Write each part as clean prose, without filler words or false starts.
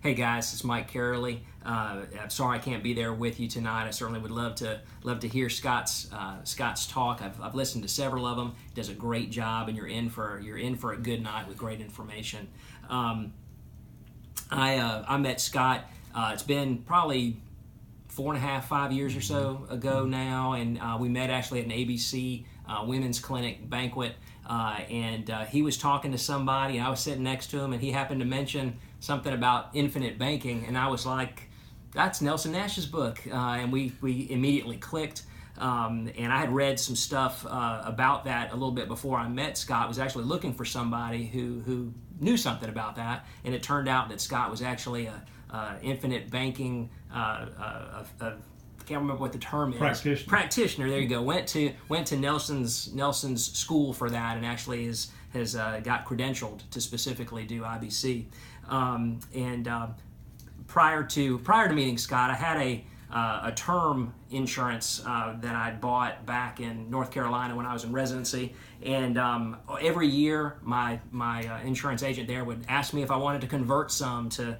Hey guys, it's Mike Karoly. I'm sorry I can't be there with you tonight. I certainly would love to hear Scott's talk. I've listened to several of them. He does a great job, and you're in for a good night with great information. I met Scott. It's been probably 4.5, 5 years or so ago now, and we met actually at an ABC women's clinic banquet. And he was talking to somebody, and I was sitting next to him, and he happened to mention something about infinite banking, and I was like, that's Nelson Nash's book, and we immediately clicked. And I had read some stuff about that a little bit before I met Scott. I was actually looking for somebody who knew something about that, and it turned out that Scott was actually a infinite banking I can't remember what the term is. Practitioner. There you go. Went to Nelson's school for that, and actually has got credentialed to specifically do IBC. Prior to meeting Scott, I had a term insurance that I'd bought back in North Carolina when I was in residency, and every year my insurance agent there would ask me if I wanted to convert some to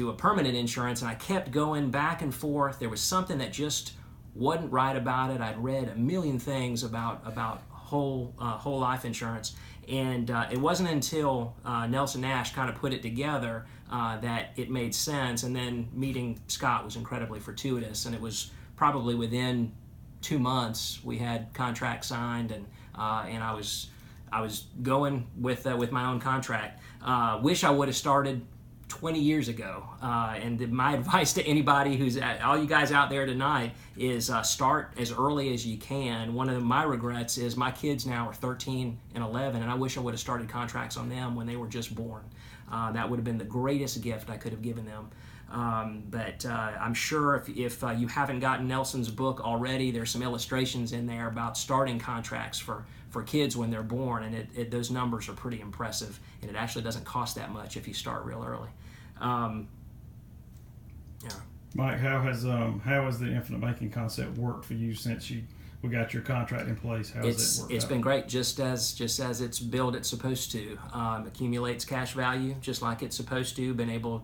a permanent insurance, and I kept going back and forth. There was something that just wasn't right about it. I'd read a million things about whole life insurance, and it wasn't until Nelson Nash kind of put it together that it made sense. And then meeting Scott was incredibly fortuitous, and it was probably within 2 months we had contracts signed, and I was going with my own contract. Wish I would have started 20 years ago, and my advice to anybody all you guys out there tonight is start as early as you can. One of my regrets is my kids now are 13 and 11, and I wish I would have started contracts on them when they were just born. That would have been the greatest gift I could have given them. But I'm sure if you haven't gotten Nelson's book already, there's some illustrations in there about starting contracts for kids when they're born, and those numbers are pretty impressive, and it actually doesn't cost that much if you start real early. Yeah. Mike, how has the infinite banking concept worked for you since we got your contract in place? How has it worked? It's been great, just as it's billed it's supposed to. Accumulates cash value just like it's supposed to.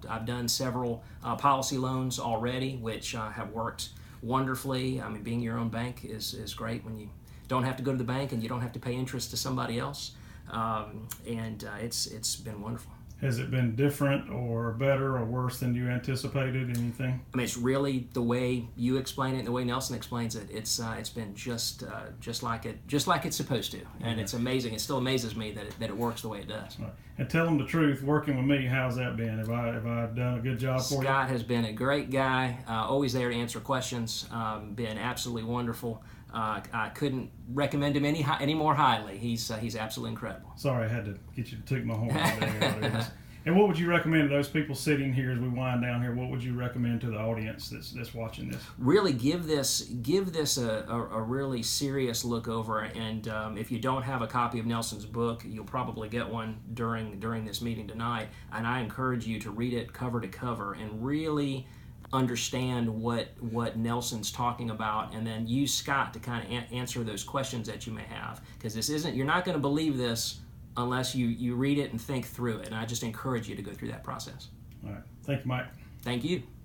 I've done several policy loans already, which have worked wonderfully. I mean, being your own bank is great when you don't have to go to the bank and you don't have to pay interest to somebody else. It's been wonderful. Has it been different or better or worse than you anticipated? Anything? I mean, it's really the way you explain it and the way Nelson explains it. It's been just like it's supposed to, and it's amazing. It still amazes me that it works the way it does. Right. And tell them the truth. Working with me, how's that been? Have I done a good job for you? Scott has been a great guy. Always there to answer questions. Been absolutely wonderful. I couldn't recommend him any more highly. He's absolutely incredible. Sorry, I had to get you to toot my horn there. And what would you recommend to those people sitting here as we wind down here? What would you recommend to the audience that's watching this? Really give this a really serious look over. And if you don't have a copy of Nelson's book, you'll probably get one during this meeting tonight. And I encourage you to read it cover to cover and really understand what Nelson's talking about, and then use Scott to kind of answer those questions that you may have, because you're not going to believe this unless you read it and think through it, and I just encourage you to go through that process. All right. Thank you, Mike. Thank you.